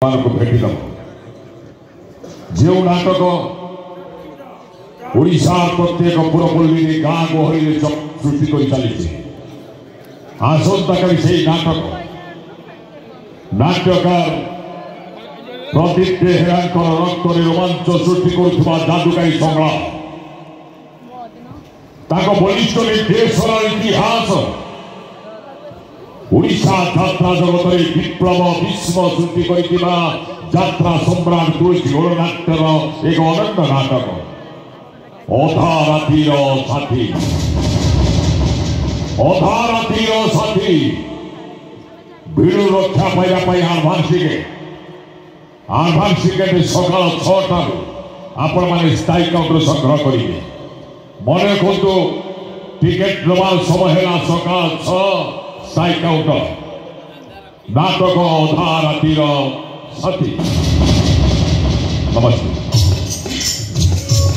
को भेटिल जो नाटक ओडिशा प्रत्येक पुरपल्ली गाँ गहली सृष्टि कर चली आसंताकाली से नाटक नाट्यकार प्रदीप बेहेरा रक्त रोमांच सृष्टि कर जादुकारी संग्राम बलिष्ठ देशर इतिहास ओडिशा यात्रा जगत विप्लव विश्व सृष्टि कर यात्रा सम्राट तुलसी गणनाट्यर एक अनन्य नाटक अधा रातिर साथी भिड़ रक्षा पाइबा आडभांस टिकेट सकाल 6 आपण मैंने स्थायी काउंटर संग्रह करेंगे मन रखु टिकेट नवार समय है सकाल 6 स्थायी काउंटर नाटक अधा रातिर साथी। नमस्ते।